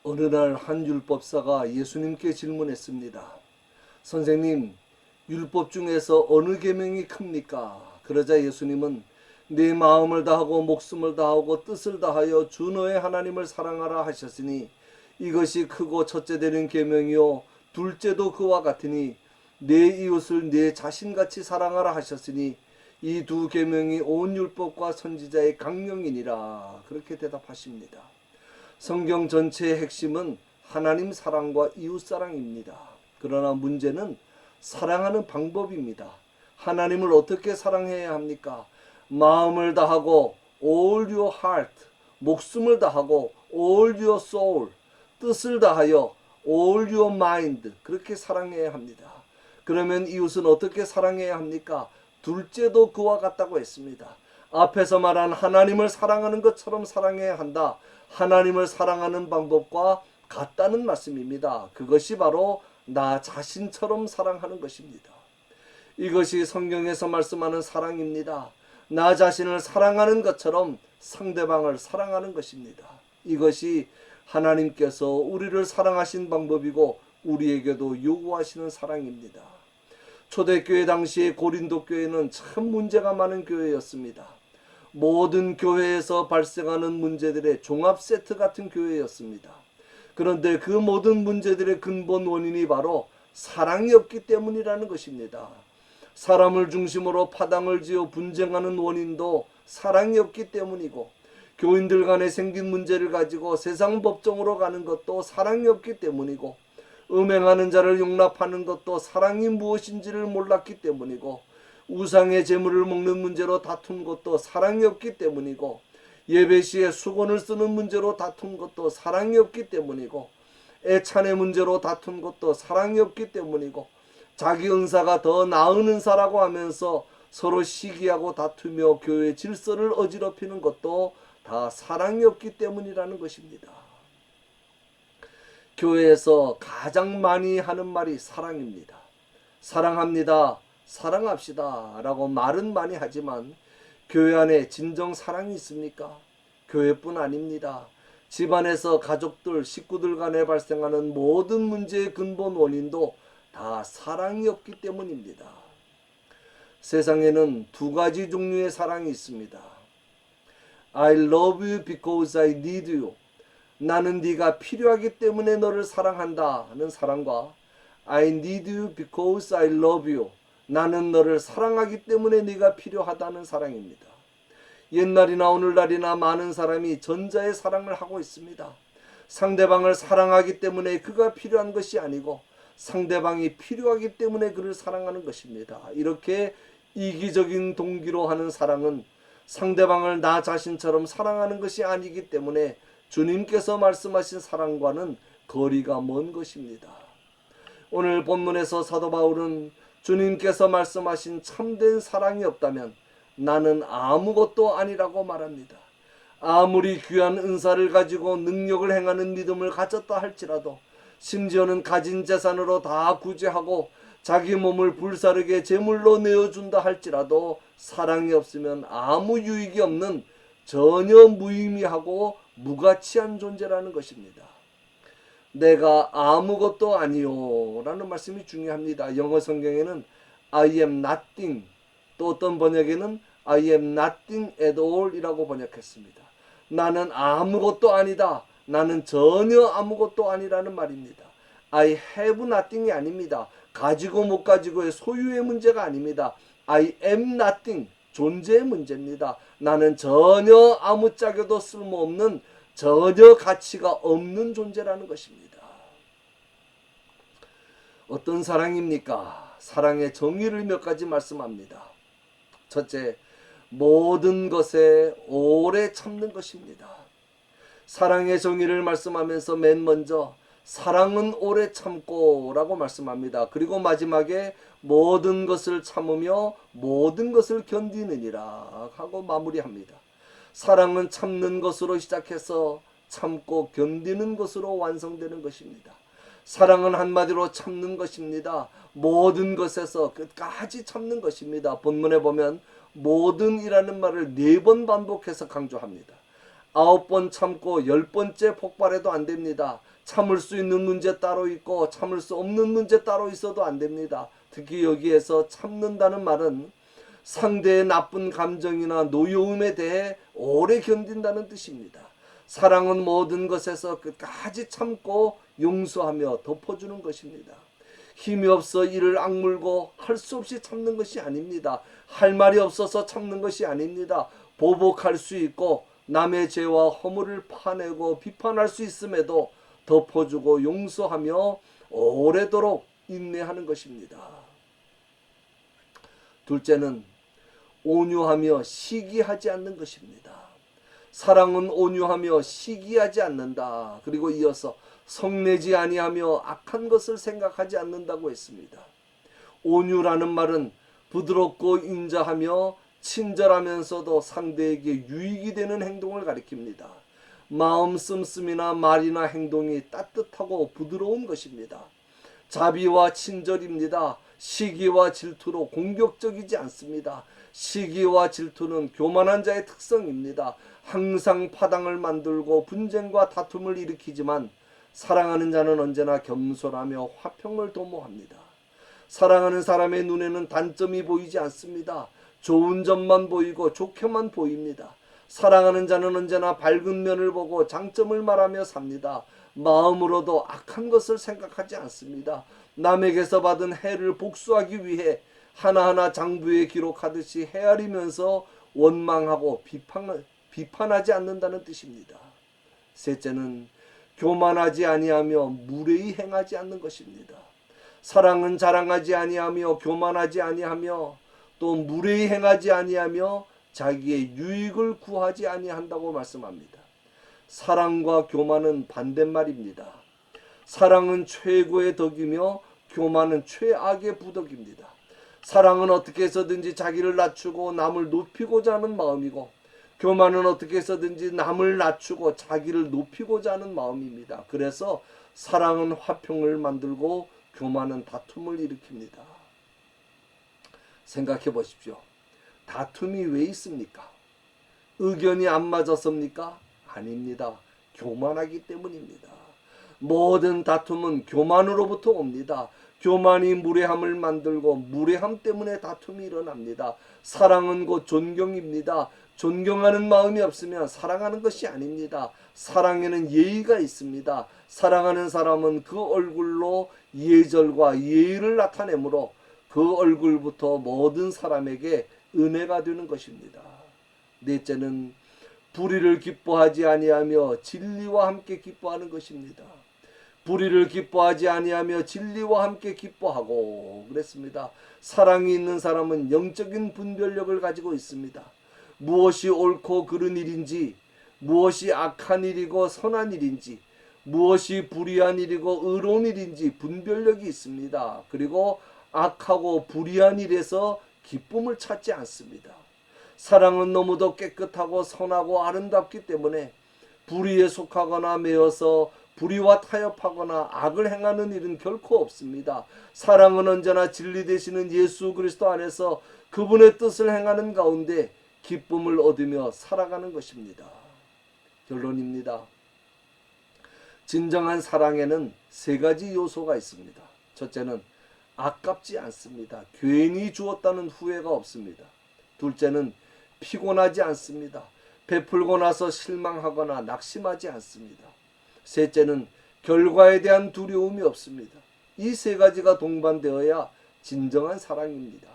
어느 날 한 율법사가 예수님께 질문했습니다. 선생님, 율법 중에서 어느 계명이 큽니까? 그러자 예수님은 내 마음을 다하고 목숨을 다하고 뜻을 다하여 주 너의 하나님을 사랑하라 하셨으니 이것이 크고 첫째 되는 계명이요 둘째도 그와 같으니 내 이웃을 내 자신같이 사랑하라 하셨으니 이 두 계명이 온 율법과 선지자의 강령이니라. 그렇게 대답하십니다. 성경 전체의 핵심은 하나님 사랑과 이웃 사랑입니다. 그러나 문제는 사랑하는 방법입니다. 하나님을 어떻게 사랑해야 합니까? 마음을 다하고 all your heart, 목숨을 다하고 all your soul, 뜻을 다하여 all your mind, 그렇게 사랑해야 합니다. 그러면 이웃은 어떻게 사랑해야 합니까? 둘째도 그와 같다고 했습니다. 앞에서 말한 하나님을 사랑하는 것처럼 사랑해야 한다. 하나님을 사랑하는 방법과 같다는 말씀입니다. 그것이 바로 나 자신처럼 사랑하는 것입니다. 이것이 성경에서 말씀하는 사랑입니다. 나 자신을 사랑하는 것처럼 상대방을 사랑하는 것입니다. 이것이 하나님께서 우리를 사랑하신 방법이고 우리에게도 요구하시는 사랑입니다. 초대교회 당시의 고린도 교회는 참 문제가 많은 교회였습니다. 모든 교회에서 발생하는 문제들의 종합 세트 같은 교회였습니다. 그런데 그 모든 문제들의 근본 원인이 바로 사랑이 없기 때문이라는 것입니다. 사람을 중심으로 파당을 지어 분쟁하는 원인도 사랑이 없기 때문이고, 교인들 간에 생긴 문제를 가지고 세상 법정으로 가는 것도 사랑이 없기 때문이고, 음행하는 자를 용납하는 것도 사랑이 무엇인지를 몰랐기 때문이고, 우상의 재물을 먹는 문제로 다툰 것도 사랑이 없기 때문이고, 예배 시에 수건을 쓰는 문제로 다툰 것도 사랑이 없기 때문이고, 애찬의 문제로 다툰 것도 사랑이 없기 때문이고, 자기 은사가 더 나은 은사라고 하면서 서로 시기하고 다투며 교회 질서를 어지럽히는 것도 다 사랑이 없기 때문이라는 것입니다. 교회에서 가장 많이 하는 말이 사랑입니다. 사랑합니다, 사랑합시다 라고 말은 많이 하지만 교회 안에 진정 사랑이 있습니까? 교회뿐 아닙니다. 집안에서 가족들, 식구들 간에 발생하는 모든 문제의 근본 원인도 다 사랑이 없기 때문입니다. 세상에는 두 가지 종류의 사랑이 있습니다. I love you because I need you. 나는 네가 필요하기 때문에 너를 사랑한다 하는 사랑과 I need you because I love you. 나는 너를 사랑하기 때문에 네가 필요하다는 사랑입니다. 옛날이나 오늘날이나 많은 사람이 전자의 사랑을 하고 있습니다. 상대방을 사랑하기 때문에 그가 필요한 것이 아니고 상대방이 필요하기 때문에 그를 사랑하는 것입니다. 이렇게 이기적인 동기로 하는 사랑은 상대방을 나 자신처럼 사랑하는 것이 아니기 때문에 주님께서 말씀하신 사랑과는 거리가 먼 것입니다. 오늘 본문에서 사도 바울은 주님께서 말씀하신 참된 사랑이 없다면 나는 아무것도 아니라고 말합니다. 아무리 귀한 은사를 가지고 능력을 행하는 믿음을 가졌다 할지라도, 심지어는 가진 재산으로 다 구제하고 자기 몸을 불사르게 제물로 내어준다 할지라도 사랑이 없으면 아무 유익이 없는 전혀 무의미하고 무가치한 존재라는 것입니다. 내가 아무것도 아니요 라는 말씀이 중요합니다. 영어 성경에는 I am nothing, 또 어떤 번역에는 I am nothing at all 이라고 번역했습니다. 나는 아무것도 아니다, 나는 전혀 아무것도 아니라는 말입니다. I have nothing이 아닙니다. 가지고 못 가지고의 소유의 문제가 아닙니다. I am nothing, 존재의 문제입니다. 나는 전혀 아무짝에도 쓸모없는, 전혀 가치가 없는 존재라는 것입니다. 어떤 사랑입니까? 사랑의 정의를 몇 가지 말씀합니다. 첫째, 모든 것에 오래 참는 것입니다. 사랑의 정의를 말씀하면서 맨 먼저 사랑은 오래 참고 라고 말씀합니다. 그리고 마지막에 모든 것을 참으며 모든 것을 견디느니라 하고 마무리합니다. 사랑은 참는 것으로 시작해서 참고 견디는 것으로 완성되는 것입니다. 사랑은 한마디로 참는 것입니다. 모든 것에서 끝까지 참는 것입니다. 본문에 보면 모든이라는 말을 4번 반복해서 강조합니다. 9번 참고 10번째 폭발해도 안 됩니다. 참을 수 있는 문제 따로 있고 참을 수 없는 문제 따로 있어도 안 됩니다. 특히 여기에서 참는다는 말은 상대의 나쁜 감정이나 노여움에 대해 오래 견딘다는 뜻입니다. 사랑은 모든 것에서 끝까지 참고 용서하며 덮어주는 것입니다. 힘이 없어 이를 악물고 할 수 없이 참는 것이 아닙니다. 할 말이 없어서 참는 것이 아닙니다. 보복할 수 있고 남의 죄와 허물을 파내고 비판할 수 있음에도 덮어주고 용서하며 오래도록 인내하는 것입니다. 둘째는 온유하며 시기하지 않는 것입니다. 사랑은 온유하며 시기하지 않는다. 그리고 이어서 성내지 아니하며 악한 것을 생각하지 않는다고 했습니다. 온유라는 말은 부드럽고 인자하며 친절하면서도 상대에게 유익이 되는 행동을 가리킵니다. 마음 씀씀이나 말이나 행동이 따뜻하고 부드러운 것입니다. 자비와 친절입니다. 시기와 질투로 공격적이지 않습니다. 시기와 질투는 교만한 자의 특성입니다. 항상 파당을 만들고 분쟁과 다툼을 일으키지만 사랑하는 자는 언제나 겸손하며 화평을 도모합니다. 사랑하는 사람의 눈에는 단점이 보이지 않습니다. 좋은 점만 보이고 좋게만 보입니다. 사랑하는 자는 언제나 밝은 면을 보고 장점을 말하며 삽니다. 마음으로도 악한 것을 생각하지 않습니다. 남에게서 받은 해를 복수하기 위해 하나하나 장부에 기록하듯이 헤아리면서 원망하고 비판하지 않는다는 뜻입니다. 셋째는 교만하지 아니하며 무례히 행하지 않는 것입니다. 사랑은 자랑하지 아니하며 교만하지 아니하며 또 무례히 행하지 아니하며 자기의 유익을 구하지 아니한다고 말씀합니다. 사랑과 교만은 반대말입니다. 사랑은 최고의 덕이며 교만은 최악의 부덕입니다. 사랑은 어떻게 해서든지 자기를 낮추고 남을 높이고자 하는 마음이고 교만은 어떻게 해서든지 남을 낮추고 자기를 높이고자 하는 마음입니다. 그래서 사랑은 화평을 만들고 교만은 다툼을 일으킵니다. 생각해 보십시오. 다툼이 왜 있습니까? 의견이 안 맞았습니까? 아닙니다. 교만하기 때문입니다. 모든 다툼은 교만으로부터 옵니다. 교만이 무례함을 만들고 무례함 때문에 다툼이 일어납니다. 사랑은 곧 존경입니다. 존경하는 마음이 없으면 사랑하는 것이 아닙니다. 사랑에는 예의가 있습니다. 사랑하는 사람은 그 얼굴로 예절과 예의를 나타내므로 그 얼굴부터 모든 사람에게 은혜가 되는 것입니다. 넷째는 불의를 기뻐하지 아니하며 진리와 함께 기뻐하는 것입니다. 불의를 기뻐하지 아니하며 진리와 함께 기뻐하고 그랬습니다. 사랑이 있는 사람은 영적인 분별력을 가지고 있습니다. 무엇이 옳고 그른 일인지, 무엇이 악한 일이고 선한 일인지, 무엇이 불의한 일이고 의로운 일인지 분별력이 있습니다. 그리고 악하고 불의한 일에서 기쁨을 찾지 않습니다. 사랑은 너무도 깨끗하고 선하고 아름답기 때문에 불의에 속하거나 매여서 불의와 타협하거나 악을 행하는 일은 결코 없습니다. 사랑은 언제나 진리 되시는 예수 그리스도 안에서 그분의 뜻을 행하는 가운데 기쁨을 얻으며 살아가는 것입니다. 결론입니다. 진정한 사랑에는 세 가지 요소가 있습니다. 첫째는 아깝지 않습니다. 괜히 주었다는 후회가 없습니다. 둘째는 피곤하지 않습니다. 베풀고 나서 실망하거나 낙심하지 않습니다. 셋째는 결과에 대한 두려움이 없습니다. 이 세 가지가 동반되어야 진정한 사랑입니다.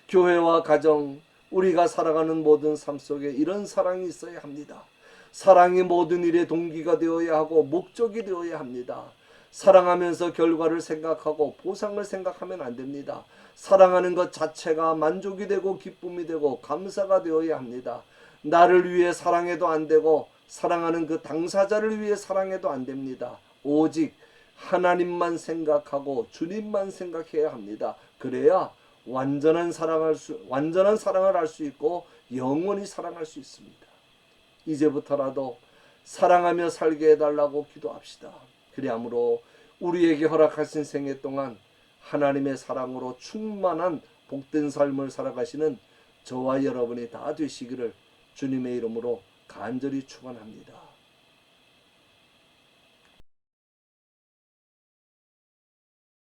교회와 가정, 우리가 살아가는 모든 삶 속에 이런 사랑이 있어야 합니다. 사랑이 모든 일의 동기가 되어야 하고 목적이 되어야 합니다. 사랑하면서 결과를 생각하고 보상을 생각하면 안 됩니다. 사랑하는 것 자체가 만족이 되고 기쁨이 되고 감사가 되어야 합니다. 나를 위해 사랑해도 안 되고 사랑하는 그 당사자를 위해 사랑해도 안 됩니다. 오직 하나님만 생각하고 주님만 생각해야 합니다. 그래야 완전한 사랑을 할 수 있고 영원히 사랑할 수 있습니다. 이제부터라도 사랑하며 살게 해달라고 기도합시다. 그리하므로 우리에게 허락하신 생애 동안 하나님의 사랑으로 충만한 복된 삶을 살아가시는 저와 여러분이 다 되시기를 주님의 이름으로 간절히 축원합니다.